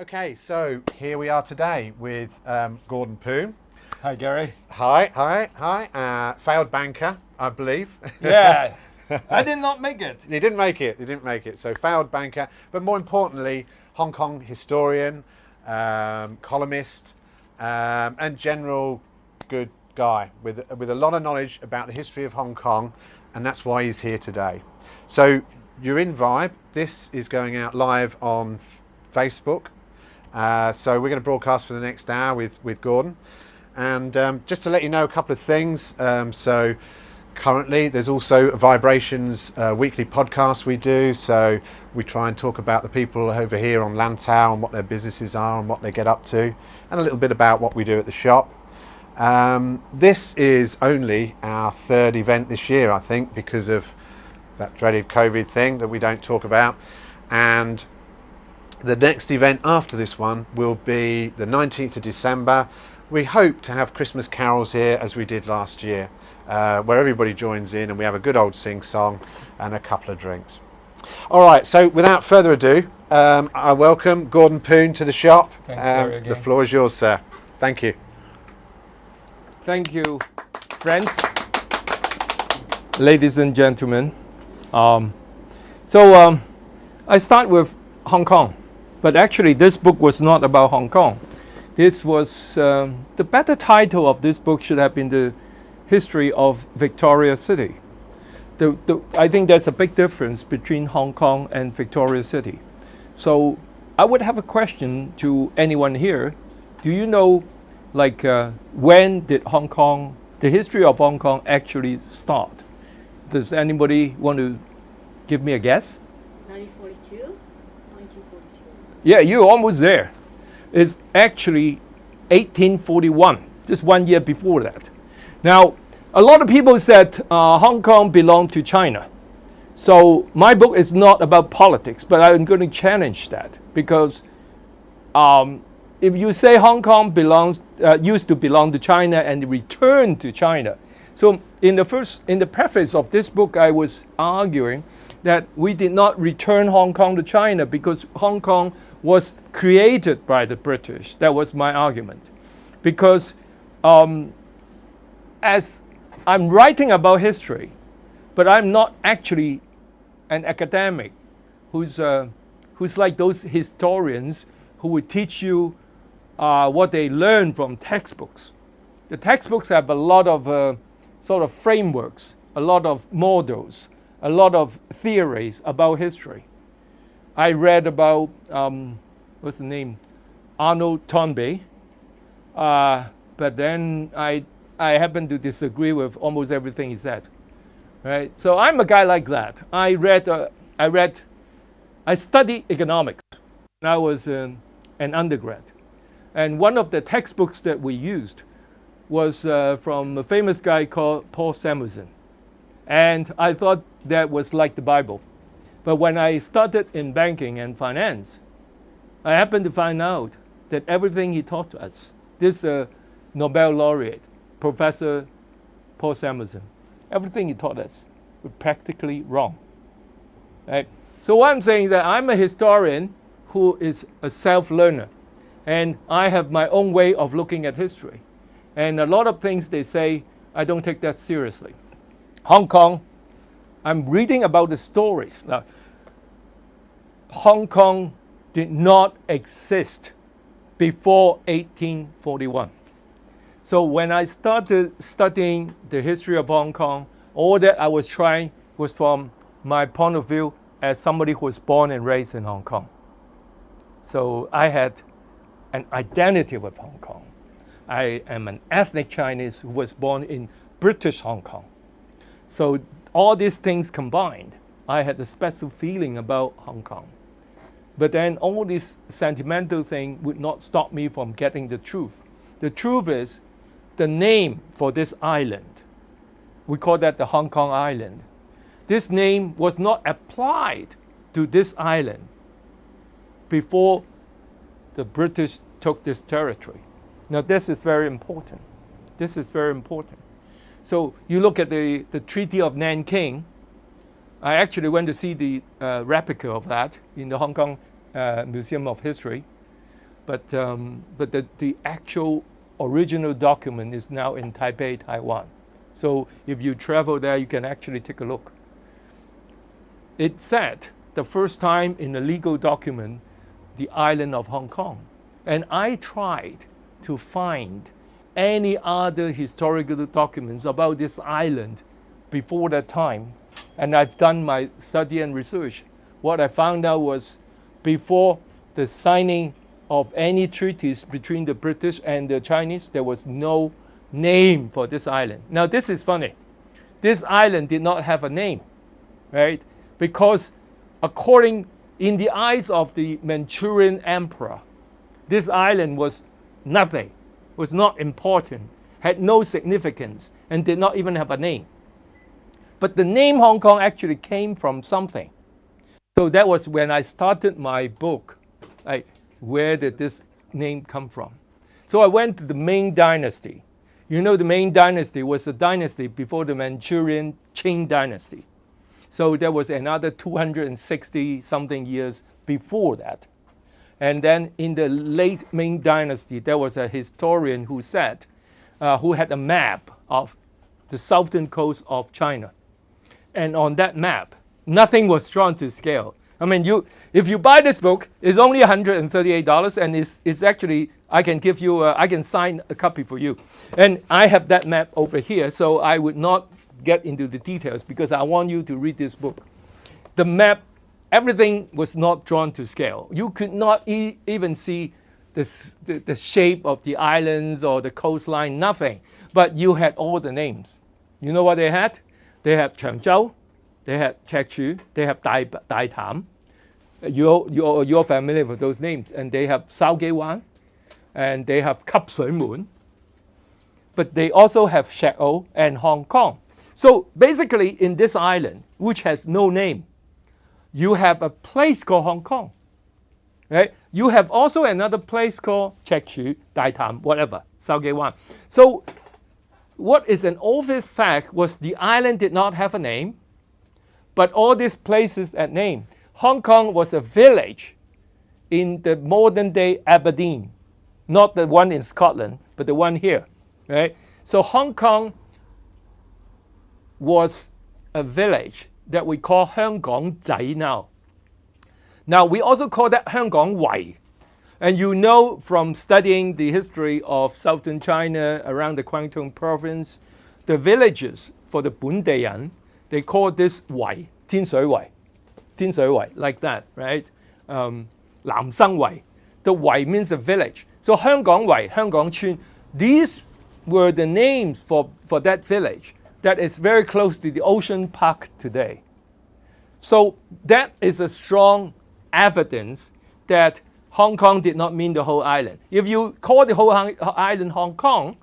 Okay, so here we are today with Gordon Poon. Hi, Gary. Hi. Failed banker, I believe. Yeah, I did not make it. You didn't make it. So failed banker, but more importantly, Hong Kong historian, columnist, and general good guy with a lot of knowledge about the history of Hong Kong, and that's why he's here today. So you're in Vibe. This is going out live on Facebook. So we're going to broadcast for the next hour with Gordon. And just to let you know a couple of things. So currently there's also a Vibrations weekly podcast we do. So we try and talk about the people over here on Lantau and what their businesses are and what they get up to, and a little bit about what we do at the shop. This is only our third event this year, I think, because of that dreaded COVID thing that we don't talk about. And the next event after this one will be the 19th of December. We hope to have Christmas carols here as we did last year, where everybody joins in and we have a good old sing-song and a couple of drinks. All right, so without further ado, I welcome Gordon Poon to the shop. The floor is yours, sir. Thank you. Thank you, friends, ladies and gentlemen. I start with Hong Kong. But actually, this book was not about Hong Kong. This was, the better title of this book should have been The History of Victoria City. I think there's a big difference between Hong Kong and Victoria City. So I would have a question to anyone here. Do you know, when did Hong Kong, the history of Hong Kong actually start? Does anybody want to give me a guess? 1942. Yeah, you're almost there. It's actually 1841, just 1 year before that. Now, a lot of people said Hong Kong belonged to China. So my book is not about politics, but I'm going to challenge that, because if you say Hong Kong used to belong to China and returned to China. So in the preface of this book, I was arguing that we did not return Hong Kong to China because Hong Kong was created by the British. That was my argument. Because as I'm writing about history, but I'm not actually an academic who's like those historians who would teach you what they learn from textbooks. The textbooks have a lot of sort of frameworks, a lot of models, a lot of theories about history. I read about, what's the name? Arnold Toynbee. But then I happen to disagree with almost everything he said. Right? So I'm a guy like that. I studied economics when I was an undergrad. And one of the textbooks that we used was from a famous guy called Paul Samuelson. And I thought that was like the Bible. But when I started in banking and finance, I happened to find out that everything he taught us, this Nobel laureate, Professor Paul Samuelson, everything he taught us was practically wrong. Right? So what I'm saying is that I'm a historian who is a self-learner. And I have my own way of looking at history. And a lot of things they say, I don't take that seriously. Hong Kong, I'm reading about the stories. Now, Hong Kong did not exist before 1841. So when I started studying the history of Hong Kong, all that I was trying was from my point of view as somebody who was born and raised in Hong Kong. So I had an identity with Hong Kong. I am an ethnic Chinese who was born in British Hong Kong. So all these things combined, I had a special feeling about Hong Kong. But then all this sentimental thing would not stop me from getting the truth. The truth is the name for this island. We call that the Hong Kong Island. This name was not applied to this island before the British took this territory. Now this is very important. This is very important. So you look at the Treaty of Nanking. I actually went to see the replica of that in the Hong Kong Museum of History. but the actual original document is now in Taipei, Taiwan. So if you travel there, you can actually take a look. It said the first time in a legal document, the island of Hong Kong. And I tried to find any other historical documents about this island before that time. And I've done my study and research. What I found out was before the signing of any treaties between the British and the Chinese, there was no name for this island. Now this is funny. This island did not have a name, right? Because according, in the eyes of the Manchurian emperor, this island was nothing, was not important, had no significance, and did not even have a name. But the name Hong Kong actually came from something. So that was when I started my book. Like, where did this name come from? So I went to the Ming Dynasty. You know, the Ming Dynasty was a dynasty before the Manchurian Qing Dynasty. So there was another 260 something years before that. And then in the late Ming Dynasty, there was a historian who said, who had a map of the southern coast of China. And on that map, nothing was drawn to scale. I mean, if you buy this book, it's only $138, and it's actually, I can give you, I can sign a copy for you. And I have that map over here, so I would not get into the details because I want you to read this book. The map, everything was not drawn to scale. You could not even see the shape of the islands or the coastline, nothing. But you had all the names. You know what they had? They had Changzhou, they had Chekchu, they have Dai Tam. You're familiar with those names. And they have Shaogeiwan, and they have Kap Shui Mun. But they also have Shek-O and Hong Kong. So basically in this island, which has no name, you have a place called Hong Kong. Right? You have also another place called Chekchu, Dai Tam, whatever, Shaogeiwan. So what is an obvious fact was the island did not have a name, but all these places had name. Hong Kong was a village in the modern day Aberdeen, not the one in Scotland, but the one here. Right? So Hong Kong was a village that we call香港仔now. Now we also call that 香港圍. And you know from studying the history of southern China around the Guangdong province, the villages for the 本地人, they call this 圍, 天水圍, like that, right? 南生圍. The 圍means a village. So 香港圍, 香港村, these were the names for that village that is very close to the ocean park today. So that is a strong evidence that Hong Kong did not mean the whole island. If you call the whole island Hong Kong,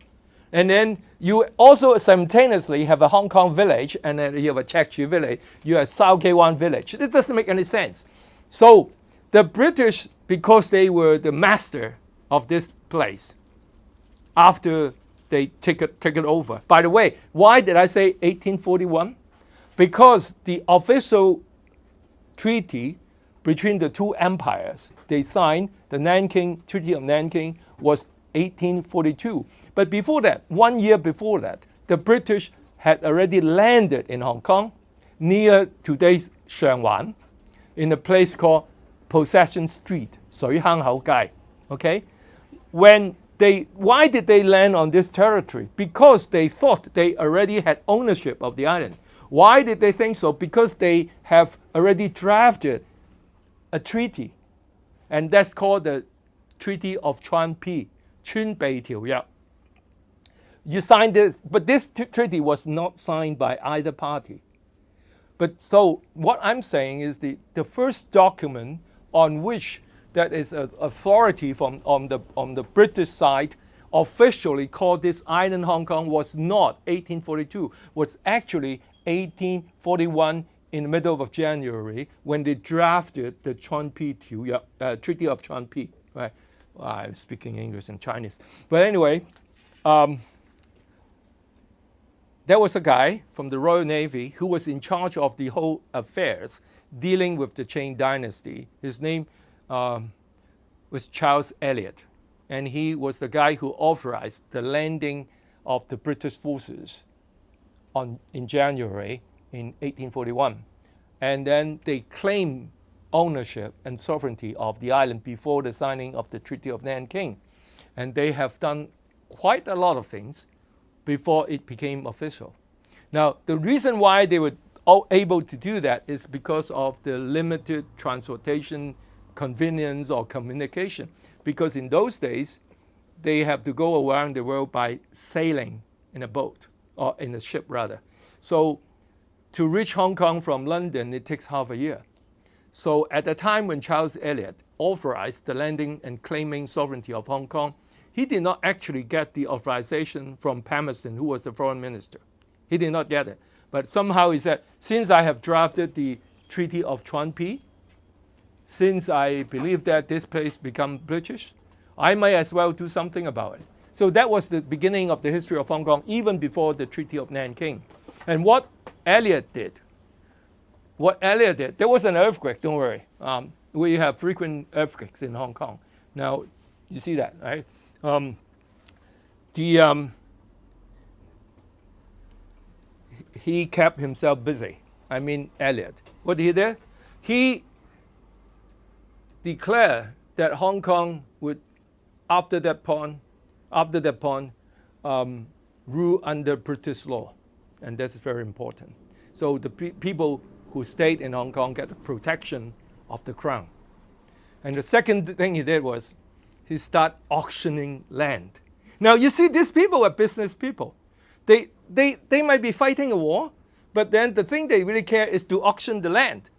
and then you also simultaneously have a Hong Kong village, and then you have a Chekchu village, you have Shaogeiwan village. It doesn't make any sense. So the British, because they were the master of this place, after they take it over. By the way, why did I say 1841? Because the official treaty between the two empires, they signed the Treaty of Nanking was 1842. But before that, 1 year before that, the British had already landed in Hong Kong near today's Shanwan in a place called Possession Street, 水坑口街. Okay? Why did they land on this territory? Because they thought they already had ownership of the island. Why did they think so? Because they have already drafted a treaty, and that's called the Treaty of Chuan Pi, 川備條約. You signed this, but this treaty was not signed by either party. But so what I'm saying is the first document on which that is an authority on the British side officially called this island Hong Kong was not 1842, was actually 1841 in the middle of January when they drafted the Treaty of Chuan Pi. Right? I'm speaking English and Chinese. But anyway, there was a guy from the Royal Navy who was in charge of the whole affairs dealing with the Qing dynasty. His name was Charles Elliot. And he was the guy who authorized the landing of the British forces in January in 1841. And then they claimed ownership and sovereignty of the island before the signing of the Treaty of Nanking. And they have done quite a lot of things before it became official. Now, the reason why they were able to do that is because of the limited transportation convenience or communication. Because in those days, they have to go around the world by sailing in a boat, or in a ship rather. So to reach Hong Kong from London, it takes half a year. So at the time when Charles Elliot authorized the landing and claiming sovereignty of Hong Kong, he did not actually get the authorization from Palmerston, who was the foreign minister. He did not get it. But somehow he said, since I have drafted the Treaty of Chuan Pi, since I believe that this place become British, I might as well do something about it. So that was the beginning of the history of Hong Kong, even before the Treaty of Nanking. And what Elliot did, there was an earthquake, don't worry. We have frequent earthquakes in Hong Kong. Now, you see that, right? He kept himself busy. I mean, Elliot. What did he do? He declared that Hong Kong would, after that point, rule under British law, and that's very important. So the people who stayed in Hong Kong get the protection of the crown. And the second thing he did was he started auctioning land. Now you see, these people are business people. They might be fighting a war, but then the thing they really care is to auction the land,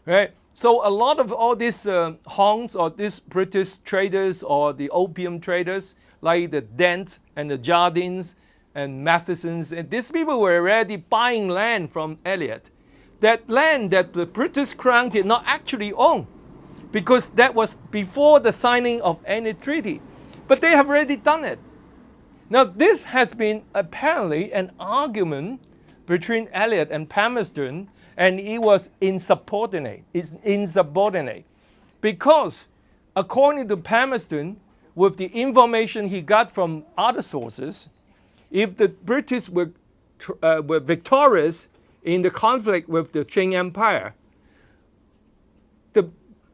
right? So a lot of all these Hongs or these British traders or the opium traders, like the Dent and the Jardines and Mathesons, and these people were already buying land from Elliot. That land that the British Crown did not actually own, because that was before the signing of any treaty. But they have already done it. Now, this has been apparently an argument between Elliot and Palmerston, and it was insubordinate. It's insubordinate. Because according to Palmerston, with the information he got from other sources, if the British were victorious in the conflict with the Qing Empire,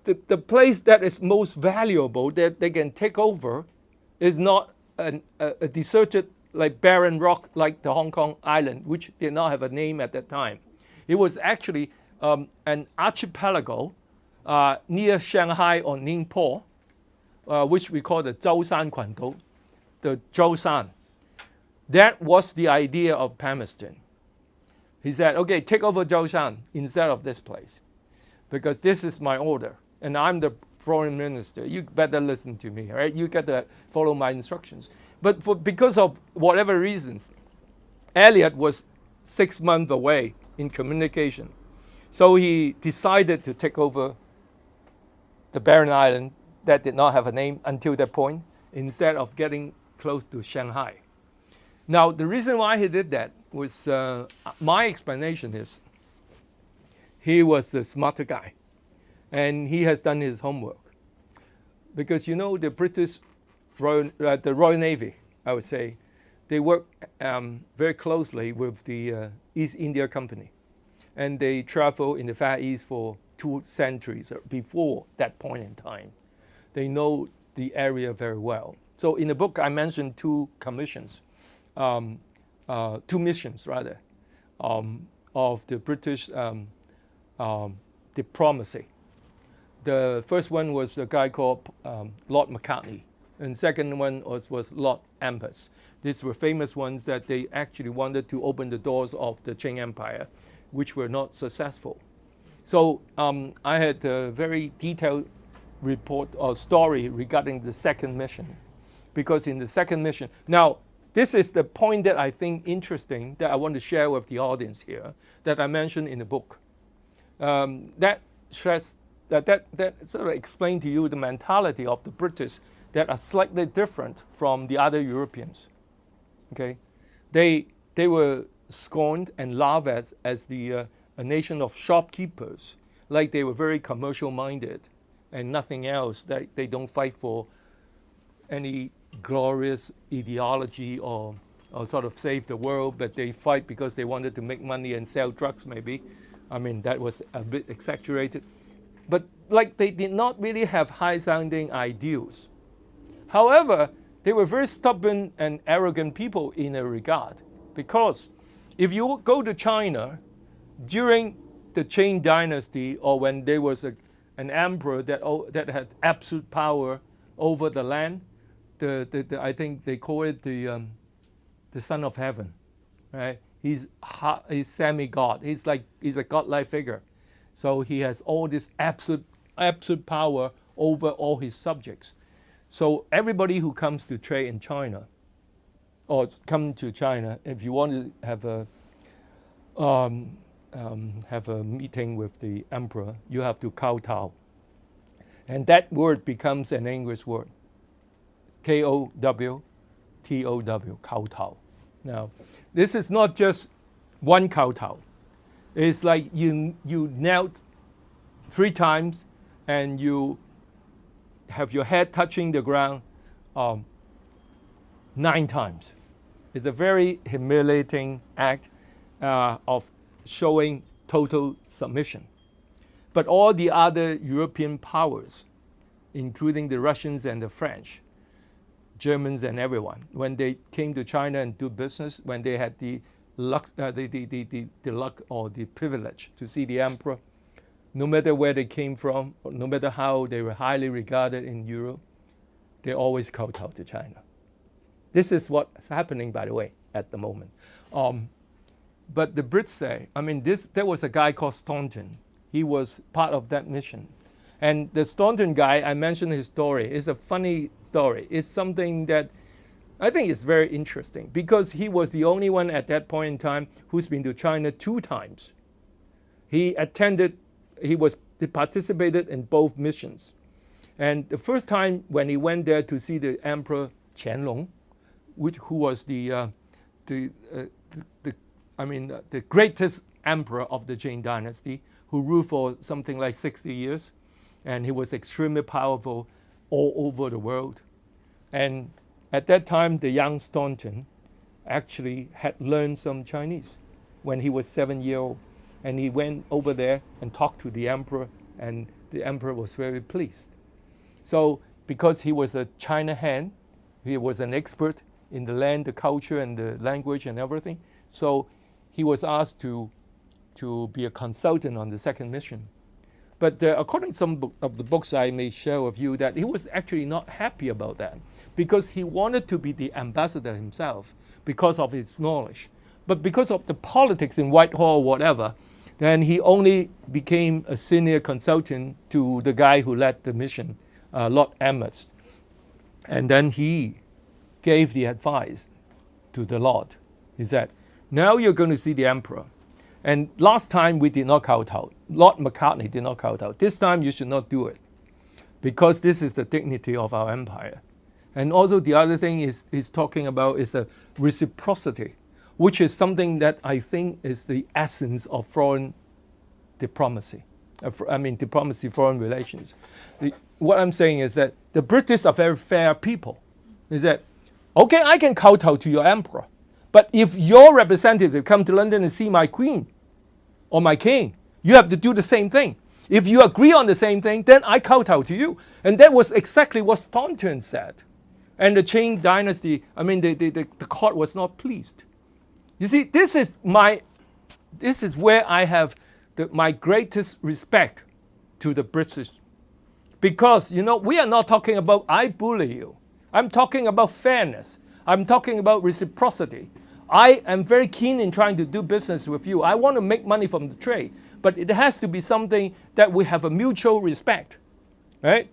the place that is most valuable that they can take over is not a deserted, like barren rock like the Hong Kong island, which did not have a name at that time. It was actually an archipelago near Shanghai or Ningpo, which we call the Zhoushan Quantou, the Zhoushan. That was the idea of Palmerston. He said, okay, take over Zhoushan instead of this place, because this is my order, and I'm the foreign minister. You better listen to me, right? You got to follow my instructions. But because of whatever reasons, Elliot was 6 months away in communication. So he decided to take over the barren island that did not have a name until that point, instead of getting close to Shanghai. Now, the reason why he did that was, my explanation is, he was a smarter guy, and he has done his homework. Because you know, the British the Royal Navy, I would say, they work very closely with the East India Company. And they travel in the Far East for 2 centuries before that point in time. They know the area very well. So in the book, I mentioned 2 commissions, 2 missions rather, of the British diplomacy. The first one was a guy called Lord Macartney, and second one was Lord Amherst. These were famous ones that they actually wanted to open the doors of the Qing Empire, which were not successful. So I had a very detailed report or story regarding the second mission, because in the second mission, now this is the point that I think interesting that I want to share with the audience here, that I mentioned in the book. That sort of explained to you the mentality of the British that are slightly different from the other Europeans. Okay, they were scorned and laughed at as a nation of shopkeepers, like they were very commercial minded. and nothing else. They don't fight for any glorious ideology or sort of save the world, but they fight because they wanted to make money and sell drugs maybe. I mean, that was a bit exaggerated. But like they did not really have high-sounding ideals. However, they were very stubborn and arrogant people in a regard, because if you go to China during the Qing dynasty, or when there was an emperor that had absolute power over the land, I think they call it the son of heaven, right? He's semi-god. He's a godlike figure, so he has all this absolute power over all his subjects. So everybody who comes to trade in China, or come to China, if you want to have a meeting with the emperor, you have to kowtow, and that word becomes an English word, Kowtow, kowtow. Now, this is not just one kowtow. It's like you knelt 3 times and you have your head touching the ground 9 times. It's a very humiliating act of showing total submission. But all the other European powers, including the Russians and the French, Germans and everyone, when they came to China and do business, when they had the luck or the privilege to see the emperor, no matter where they came from, or no matter how they were highly regarded in Europe, they always kowtow to China. This is what's happening, by the way, at the moment. But the Brits say, I mean, there was a guy called Staunton. He was part of that mission. And the Staunton guy, I mentioned his story. It's a funny story. It's something that I think is very interesting, because he was the only one at that point in time who's been to China 2 times. He participated in both missions. And the first time when he went there to see the Emperor Qianlong, who was the greatest emperor of the Qing dynasty, who ruled for something like 60 years, and he was extremely powerful all over the world. And at that time, the young Staunton actually had learned some Chinese when he was 7 years old. And he went over there and talked to the emperor, and the emperor was very pleased. So because he was a China hand, he was an expert in the land, the culture, and the language and everything. So he was asked to be a consultant on the second mission. But according to some of the books I may share with you, that he was actually not happy about that, because he wanted to be the ambassador himself because of his knowledge. But because of the politics in Whitehall or whatever, then he only became a senior consultant to the guy who led the mission, Lord Emmett. And then he gave the advice to the Lord. He said, now you're going to see the emperor. And last time we did not kowtow. Lord Macartney did not kowtow. This time you should not do it, because this is the dignity of our empire. And also the other thing he's talking about is a reciprocity, which is something that I think is the essence of foreign diplomacy. Diplomacy, foreign relations. What I'm saying is that the British are very fair people. Is that, okay, I can kowtow to your emperor, but if your representative come to London and see my queen or my king, you have to do the same thing. If you agree on the same thing, then I kowtow to you. And that was exactly what Staunton said. And the Qing dynasty, the court was not pleased. You see, this is where I have my greatest respect to the British. Because, we are not talking about I bully you. I'm talking about fairness. I'm talking about reciprocity. I am very keen in trying to do business with you. I want to make money from the trade. But it has to be something that we have a mutual respect. Right?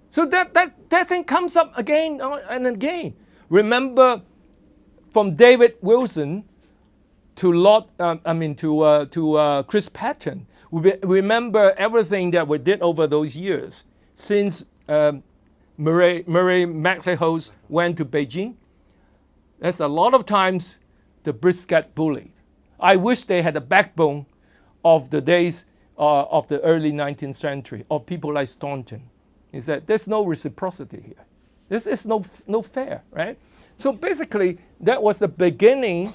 So that thing comes up again and again. Remember, from David Wilson to Chris Patton, we remember everything that we did over those years since Murray MacLehose went to Beijing. There's a lot of times the Brits get bullied. I wish they had a backbone of the days of the early 19th century, of people like Staunton. He said, there's no reciprocity here. This is no fair, right? So basically, that was the beginning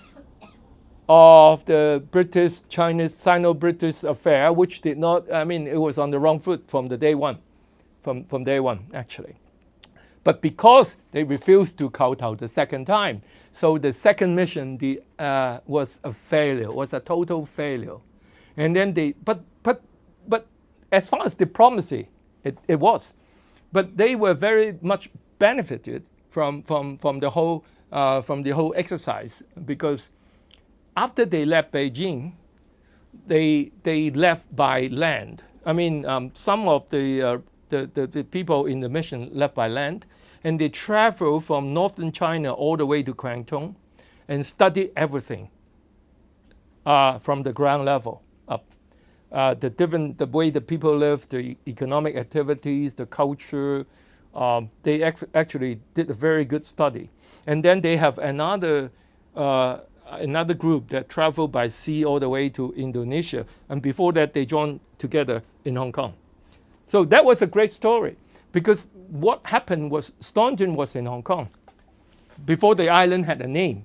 of the British-Chinese Sino-British affair, which did not, I mean, it was on the wrong foot from the day one, from day one, actually. But because they refused to kowtow the second time, so the second mission was a failure, was a total failure. And then but as far as diplomacy, it was. But they were very much benefited from the whole exercise, because after they left Beijing, they left by land. I mean, some of the people in the mission left by land, and they traveled from northern China all the way to Guangdong and studied everything from the ground level up. The way the people live, the economic activities, the culture. They actually did a very good study. And then they have another group that traveled by sea all the way to Indonesia. And before that, they joined together in Hong Kong. So that was a great story, because what happened was Staunton was in Hong Kong before the island had a name.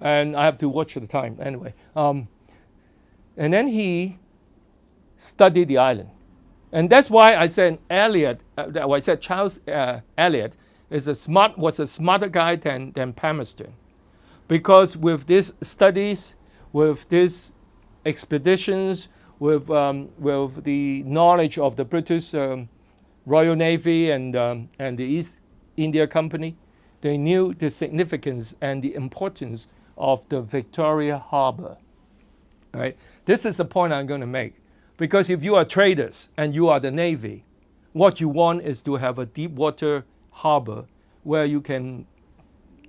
And I have to watch the time anyway. And then he studied the island. And that's why I said Elliot, I said Charles Elliot was a smarter guy than Palmerston. Because with these studies, with these expeditions, with the knowledge of the British Royal Navy and the East India Company, they knew the significance and the importance of the Victoria Harbour. Right? This is the point I'm going to make. Because if you are traders and you are the Navy, what you want is to have a deep water harbor where you can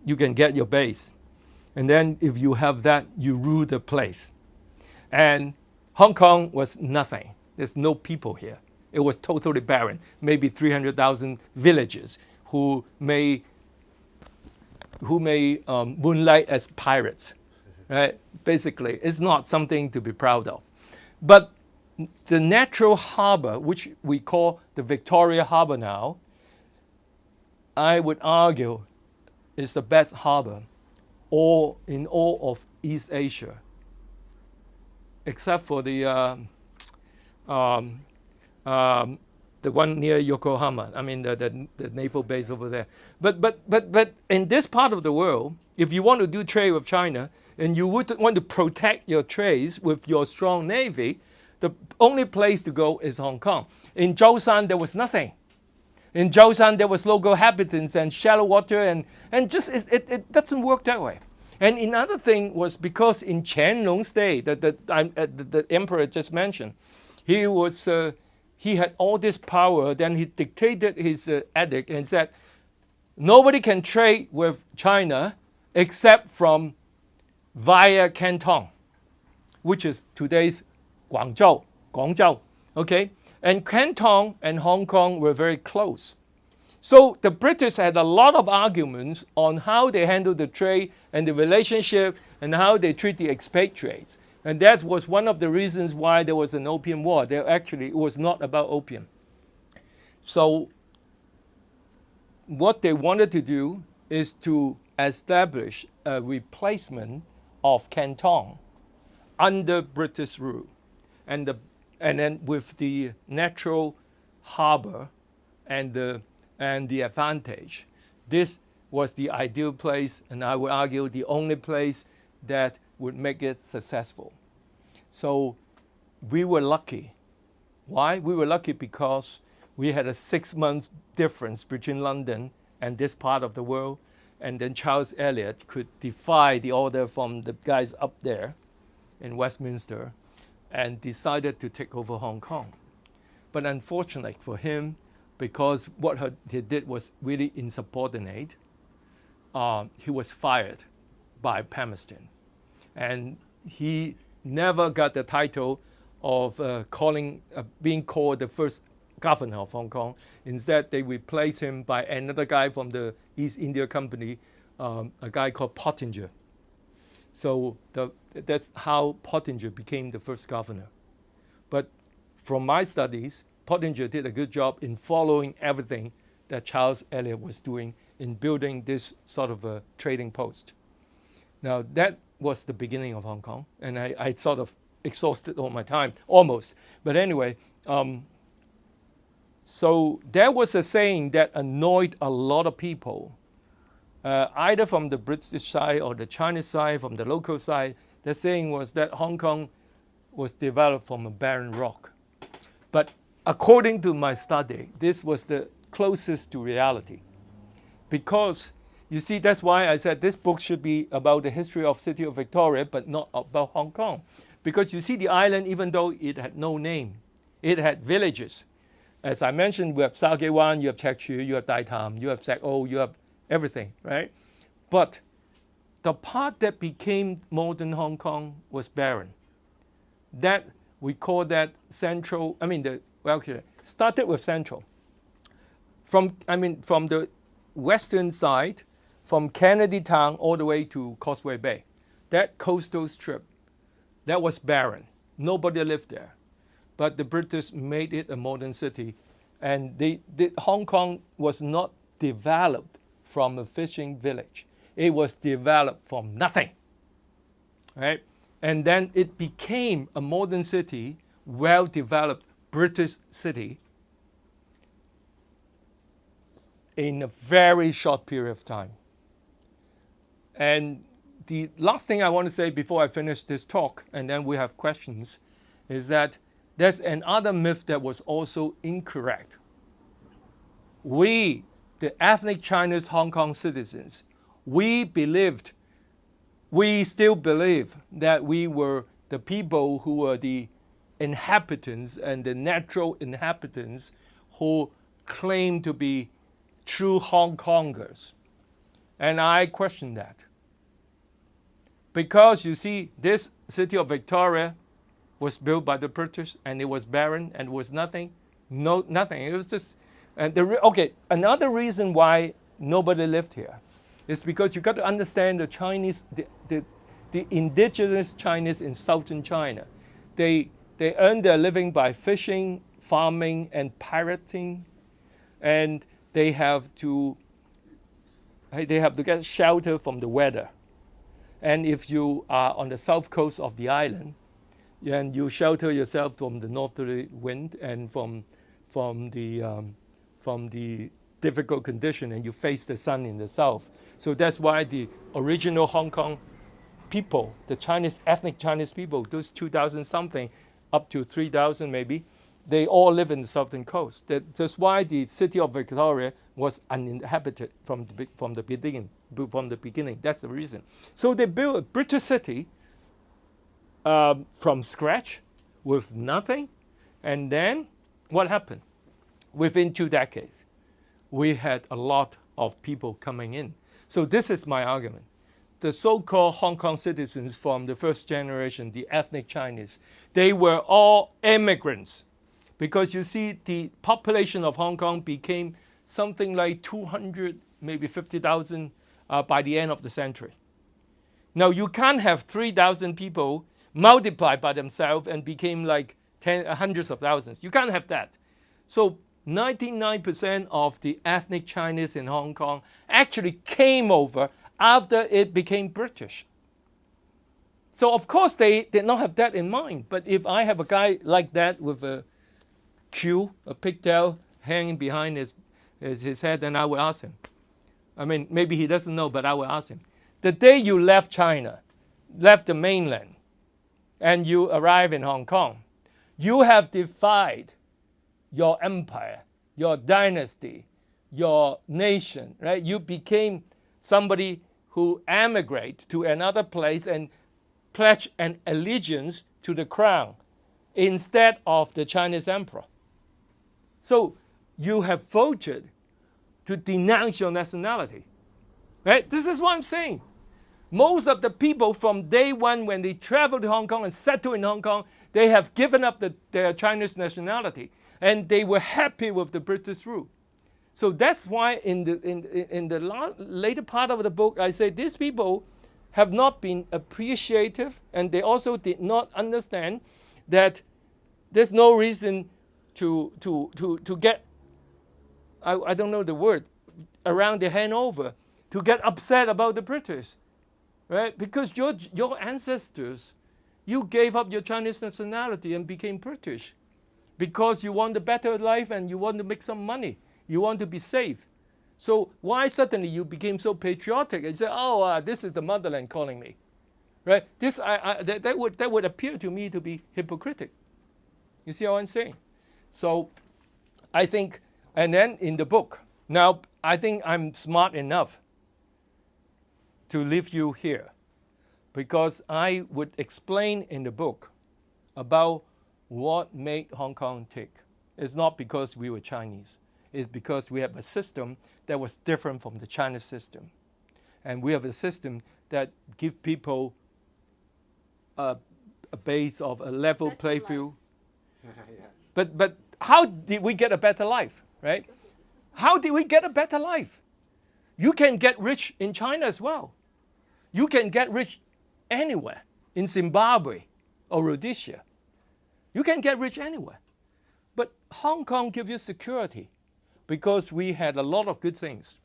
get your base. And then if you have that, you rule the place. And Hong Kong was nothing. There's no people here. It was totally barren. Maybe 300,000 villagers who may moonlight as pirates. Right? Basically, it's not something to be proud of. But the natural harbor, which we call the Victoria Harbour now, I would argue is the best harbor in all of East Asia, except for the one near Yokohama. I mean the naval base over there. But in this part of the world, if you want to do trade with China and you would want to protect your trades with your strong navy, the only place to go is Hong Kong. In Zhoushan, there was nothing. In Zhoushan, there was local inhabitants and shallow water, and just it doesn't work that way. And another thing was because in Qianlong's day, the emperor just mentioned, he had all this power. Then he dictated his edict and said, nobody can trade with China except from via Canton, which is today's Guangzhou, okay? And Canton and Hong Kong were very close. So the British had a lot of arguments on how they handle the trade and the relationship and how they treat the expatriates. And that was one of the reasons why there was an Opium War. It was not about opium. So what they wanted to do is to establish a replacement of Canton under British rule. And then with the natural harbor and the advantage, this was the ideal place, and I would argue the only place that would make it successful. So we were lucky. Why? We were lucky because we had a 6-month difference between London and this part of the world, and then Charles Elliot could defy the order from the guys up there in Westminster and decided to take over Hong Kong. But unfortunately for him, because what he did was really insubordinate, he was fired by Palmerston. And he never got the title of being called the first governor of Hong Kong. Instead, they replaced him by another guy from the East India Company, a guy called Pottinger. So that's how Pottinger became the first governor. But from my studies, Pottinger did a good job in following everything that Charles Elliot was doing in building this sort of a trading post. Now, that was the beginning of Hong Kong, and I sort of exhausted all my time, almost. But anyway, so there was a saying that annoyed a lot of people, either from the British side or the Chinese side, from the local side. The saying was that Hong Kong was developed from a barren rock. But according to my study, this was the closest to reality. Because, you see, that's why I said this book should be about the history of city of Victoria, but not about Hong Kong. Because you see the island, even though it had no name, it had villages. As I mentioned, we have Sa Kei Wan, you have Chek Chu, you have Dai Tam, you have Sek O, you have everything, right? But the part that became modern Hong Kong was barren. That, we call that central, started with central. From the western side, from Kennedy Town all the way to Causeway Bay, that coastal strip, that was barren. Nobody lived there. But the British made it a modern city. And Hong Kong was not developed from a fishing village. It was developed from nothing, right? And then it became a modern city, well-developed British city in a very short period of time. And the last thing I want to say before I finish this talk, and then we have questions, is that there's another myth that was also incorrect. We, the ethnic Chinese Hong Kong citizens, we still believe that we were the people who were the inhabitants and the natural inhabitants who claim to be true Hong Kongers. And I question that. Because you see, this city of Victoria was built by the British, and it was barren and was nothing. Nothing. It was just, another reason why nobody lived here is because you got to understand the Chinese, the indigenous Chinese in southern China. They earn their living by fishing, farming, and pirating, and they have to get shelter from the weather. And if you are on the south coast of the island, and you shelter yourself from the northerly wind and from the difficult condition, and you face the sun in the south. So that's why the original Hong Kong people, the Chinese, ethnic Chinese people, those 2,000 something, up to 3,000 maybe, they all live in the southern coast. That's why the city of Victoria was uninhabited from the beginning. That's the reason. So they built a British city from scratch with nothing. And then what happened? Within 2 decades, we had a lot of people coming in. So this is my argument. The so-called Hong Kong citizens from the first generation, the ethnic Chinese, they were all immigrants. Because you see, the population of Hong Kong became something like 200, maybe 50,000 by the end of the century. Now, you can't have 3,000 people multiply by themselves and became like hundreds of thousands. You can't have that. So 99% of the ethnic Chinese in Hong Kong actually came over after it became British. So of course they did not have that in mind. But if I have a guy like that with a queue, a pigtail hanging behind his head, then I will ask him. I mean, maybe he doesn't know, but I will ask him. The day you left China, left the mainland, and you arrive in Hong Kong, you have defied your empire, your dynasty, your nation, right? You became somebody who emigrated to another place and pledged an allegiance to the crown instead of the Chinese emperor. So you have voted to denounce your nationality, right? This is what I'm saying. Most of the people from day one, when they traveled to Hong Kong and settled in Hong Kong, they have given up their Chinese nationality, and they were happy with the British rule. So that's why in the later part of the book, I say these people have not been appreciative, and they also did not understand that there's no reason to get, I don't know the word, around the handover, to get upset about the British, right? Because your ancestors, you gave up your Chinese nationality and became British because you want a better life and you want to make some money. You want to be safe. So why suddenly you became so patriotic and say, oh, this is the motherland calling me, right? That would appear to me to be hypocritical. You see what I'm saying? So I think, and then in the book, now I think I'm smart enough to leave you here because I would explain in the book about what made Hong Kong tick. It's not because we were Chinese. It's because we have a system that was different from the Chinese system. And we have a system that gives people a base of a level play field. Yeah. But how did we get a better life, right? How did we get a better life? You can get rich in China as well. You can get rich anywhere, in Zimbabwe or Rhodesia. You can get rich anywhere. But Hong Kong gives you security because we had a lot of good things,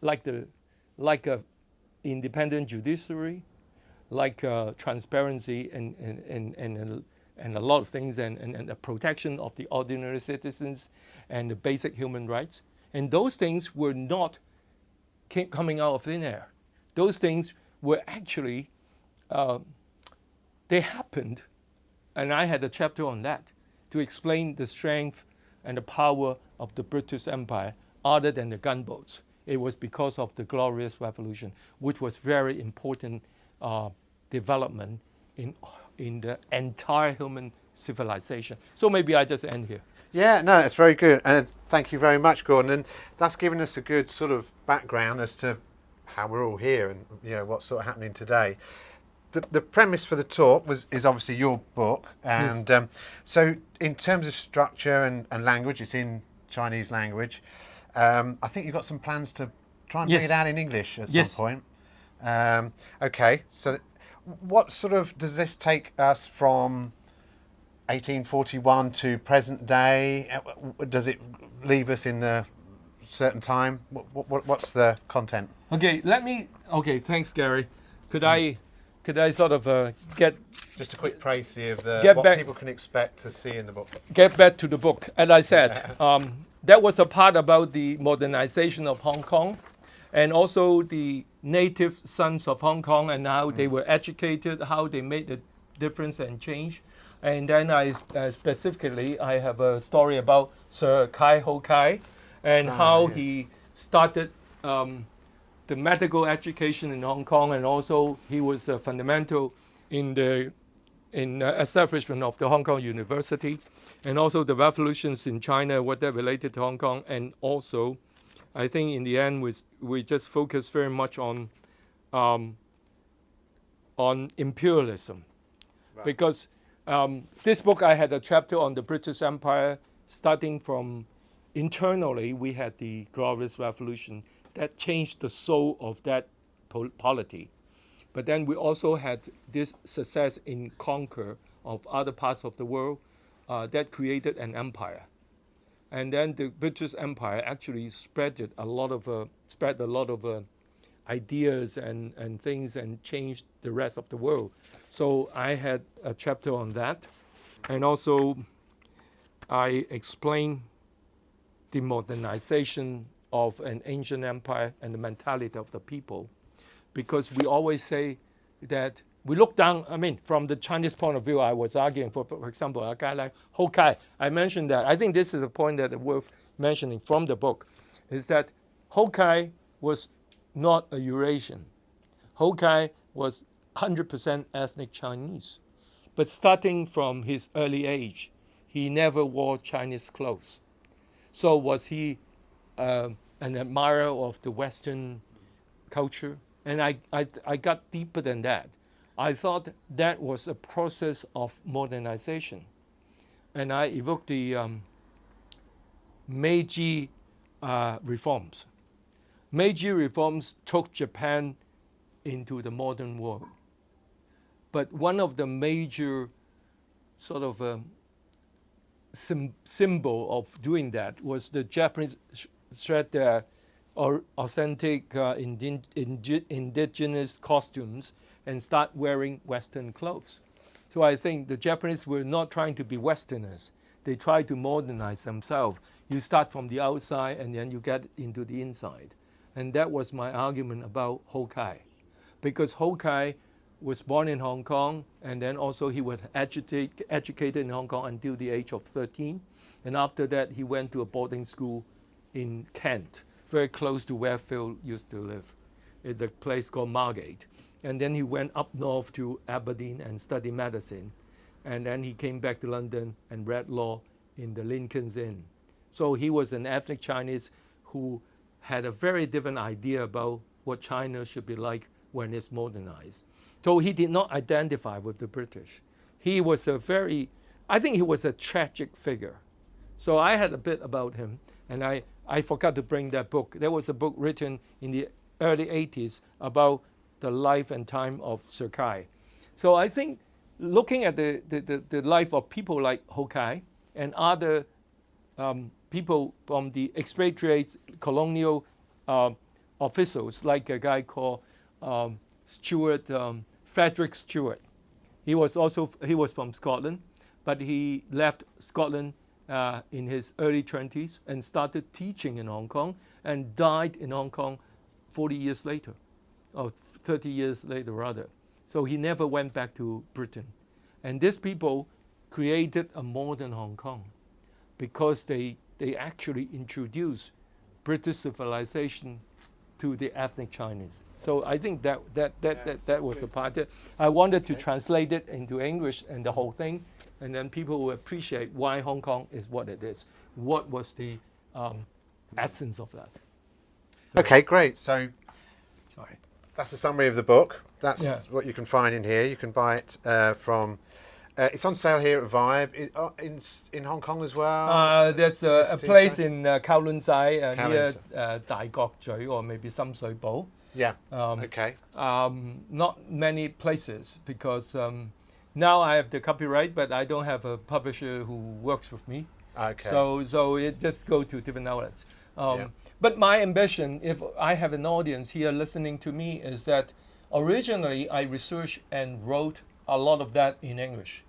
like a independent judiciary, like transparency and a lot of things, and the protection of the ordinary citizens and the basic human rights. And those things were not coming out of thin air. Those things were actually, they happened, and I had a chapter on that to explain the strength and the power of the British Empire other than the gunboats. It was because of the Glorious Revolution, which was very important development in the entire human civilization. So maybe I just end here. Yeah, no, it's very good. And thank you very much, Gordon. And that's given us a good sort of background as to how we're all here and what's sort of happening today. The premise for the talk is obviously your book. And Yes. So in terms of structure and language, it's in Chinese language. I think you've got some plans to try and bring Yes. it out in English at Yes. some point. Okay, so what sort of does this take us from 1841 to present day? Does it leave us in a certain time? What's the content? Okay, thanks, Gary. Could I sort of get Just a quick précis of Get what back- people can expect to see in the book. back to the book? As I said, that was a part about the modernization of Hong Kong, and also the native sons of Hong Kong and how they were educated, how they made the difference and change. And then I specifically, I have a story about Sir Kai Ho Kai and how yes. he started the medical education in Hong Kong, and also he was fundamental in the establishment of the Hong Kong University, and also the revolutions in China, what that related to Hong Kong, and also I think in the end we just focus very much on imperialism, Right. because this book I had a chapter on the British Empire, starting from internally we had the Glorious Revolution that changed the soul of that polity. But then we also had this success in conquer of other parts of the world that created an empire. And then the British Empire actually spread a lot of ideas and things and changed the rest of the world. So I had a chapter on that. And also I explained the modernization of an ancient empire and the mentality of the people. Because we always say that we look down, from the Chinese point of view, I was arguing for example, a guy like Ho Kai. I mentioned that. I think this is a point that is worth mentioning from the book, is that Ho Kai was not a Eurasian. Ho Kai was 100% ethnic Chinese. But starting from his early age, he never wore Chinese clothes. So was he an admirer of the Western culture? And I got deeper than that. I thought that was a process of modernization. And I evoked the Meiji reforms. Meiji reforms took Japan into the modern world. But one of the major sort of symbol of doing that was the Japanese shed their authentic indigenous costumes and start wearing Western clothes. So I think the Japanese were not trying to be Westerners. They tried to modernize themselves. You start from the outside and then you get into the inside. And that was my argument about Hokai. Because Hokai was born in Hong Kong, and then also he was educated in Hong Kong until the age of 13. And after that, he went to a boarding school in Kent, very close to where Phil used to live. It's a place called Margate. And then he went up north to Aberdeen and studied medicine. And then he came back to London and read law in the Lincoln's Inn. So he was an ethnic Chinese who had a very different idea about what China should be like when it's modernized. So he did not identify with the British. He was I think he was a tragic figure. So I had a bit about him, and I forgot to bring that book. There was a book written in the early 80s about the life and time of Sir Kai. So I think looking at the life of people like Hokai and other people from the expatriates, colonial officials, like a guy called Frederick Stewart. He was from Scotland, but he left Scotland in his early 20s and started teaching in Hong Kong and died in Hong Kong 40 years later, or 30 years later rather. So he never went back to Britain. And these people created a modern Hong Kong because they actually introduced British civilization to the ethnic Chinese. So I think that was the part that I wanted to translate it into English and the whole thing, and then people will appreciate why Hong Kong is what it is. What was the essence of that? Okay, great. So Sorry. that's a summary of the book. That's what you can find in here. You can buy it from. It's on sale here at Vibe in Hong Kong as well. There's a place in Kowloon Sai near Dai Kok Zhui or maybe Sam Shui Bo. Yeah. Okay. Not many places because now I have the copyright, but I don't have a publisher who works with me. Okay. So it just go to different outlets. But my ambition, if I have an audience here listening to me, is that originally I researched and wrote a lot of that in English.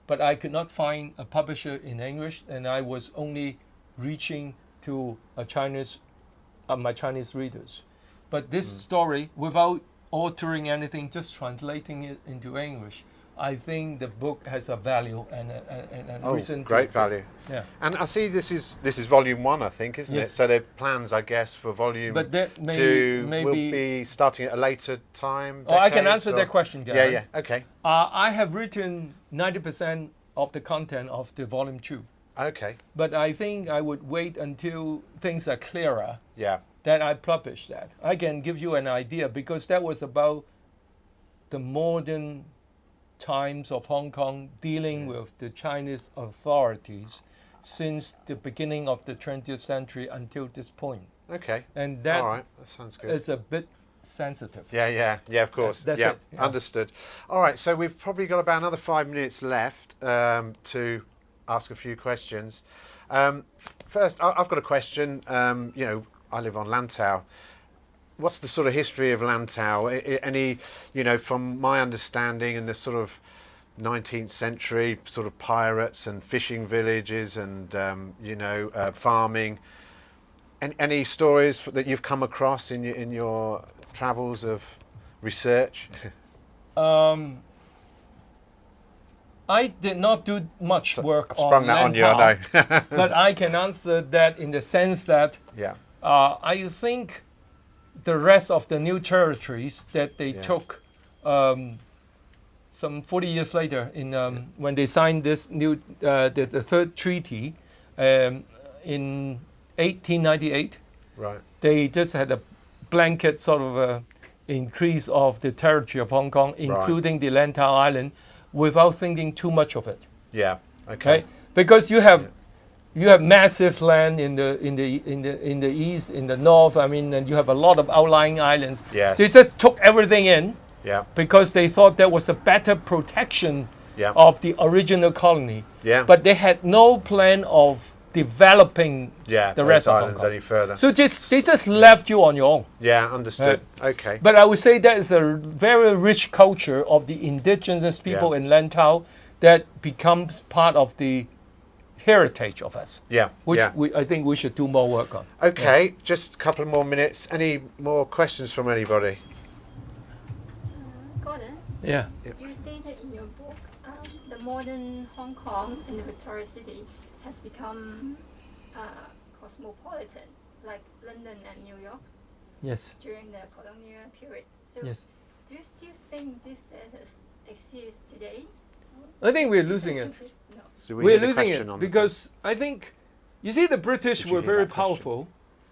But I could not find a publisher in English, and I was only reaching to my Chinese readers. But this story, without altering anything, just translating it into English, I think the book has a value and a reason. Great value. Yeah. And I see this is volume 1, I think, isn't it? So there are plans, I guess, for volume 2 will be starting at a later time. I can answer that question, Gary. Yeah. Okay. I have written 90% of the content of the volume 2. Okay. But I think I would wait until things are clearer. Yeah. That I publish that. I can give you an idea because that was about the modern times of Hong Kong dealing with the Chinese authorities since the beginning of the 20th century until this point. Okay. And that, all right. That sounds good. Is a bit sensitive. Yeah, of course. That's yeah. it. Yeah. Understood. All right, so we've probably got about another 5 minutes left to ask a few questions. First, I've got a question. I live on Lantau. What's the sort of history of Lantau? Any, from my understanding, in the sort of 19th century, sort of pirates and fishing villages and, farming. Any stories that you've come across in your travels of research? I did not do much work on sprung that on you, I know. But I can answer that in the sense that I think the rest of the new territories that they took some 40 years later when they signed this new the third treaty in 1898. Right. They just had a blanket sort of increase of the territory of Hong Kong, including the Lantau Island, without thinking too much of it. Yeah. Okay. Right? Because you have massive land in the east, in the north. I mean, and you have a lot of outlying islands. Yeah. They just took everything in. Yeah. Because they thought there was a better protection Yeah. of the original colony. Yeah. But they had no plan of developing the those rest of Hong islands Kong. any further. So they just left you on your own. Yeah, understood. Okay. But I would say that is a very rich culture of the indigenous people Yeah. in Lantau that becomes part of the heritage of us. Yeah. Which Yeah. I think we should do more work on. Okay, just a couple more minutes. Any more questions from anybody? Gordon, Yeah. you stated in your book the modern Hong Kong and the Victoria City has become cosmopolitan, like London and New York Yes. during the colonial period. So, Yes. do you still think this status exists today? I think we're losing it. No. So We're need a losing question it on because I think, you see, the British Did you were hear very that question? powerful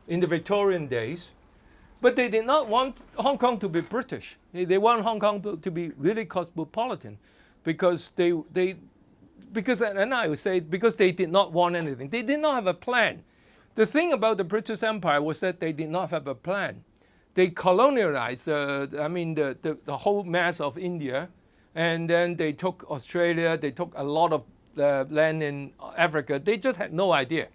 in the Victorian days, but they did not want Hong Kong to be British. They want Hong Kong to be really cosmopolitan, because and I would say because they did not want anything. They did not have a plan. The thing about the British Empire was that they did not have a plan. They colonialized the whole mass of India, and then they took Australia, they took a lot of land in Africa. They just had no idea.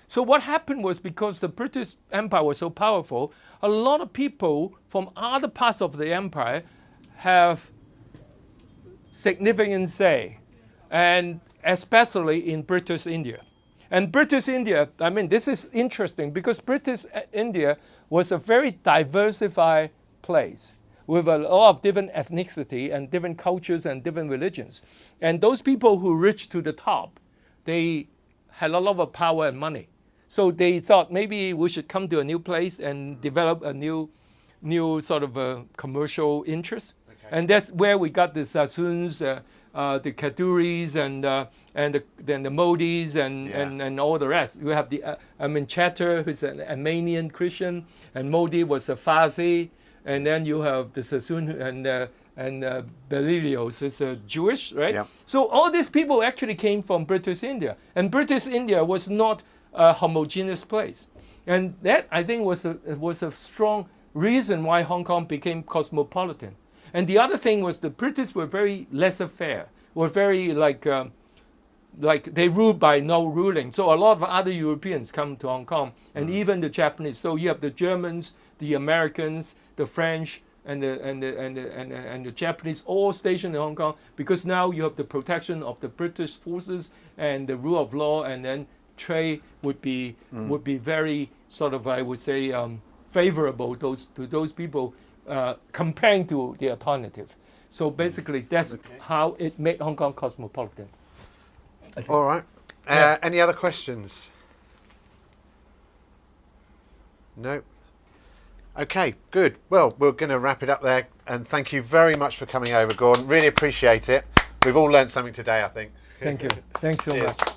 So what happened was, because the British Empire was so powerful, a lot of people from other parts of the empire have significant say, and especially in British India. And British India, I mean, this is interesting because British India was a very diversified place with a lot of different ethnicity and different cultures and different religions. And those people who reached to the top, they had a lot of power and money. So they thought maybe we should come to a new place and develop a new sort of a commercial interest. Okay. And that's where we got the Sassoons, the Kaduris, and then the Modis, and all the rest. We have the Chatter, who's an Armenian Christian, and Modi was a Farsi, and then you have the Sassoon and Berlioz, who's a Jewish, right? Yeah. So all these people actually came from British India, and British India was not a homogeneous place, and that I think was a strong reason why Hong Kong became cosmopolitan. And the other thing was the British were very laissez-faire, were very like they ruled by no ruling. So a lot of other Europeans come to Hong Kong, and even the Japanese. So you have the Germans, the Americans, the French, and the Japanese all stationed in Hong Kong, because now you have the protection of the British forces and the rule of law, and then trade would be very sort of, I would say, favorable to those people comparing to the alternative. So basically, that's how it made Hong Kong cosmopolitan. All right. Any other questions? No. Okay, good. Well, we're going to wrap it up there, and thank you very much for coming over, Gordon. Really appreciate it. We've all learned something today, I think. Thank you. Thanks so Cheers. much.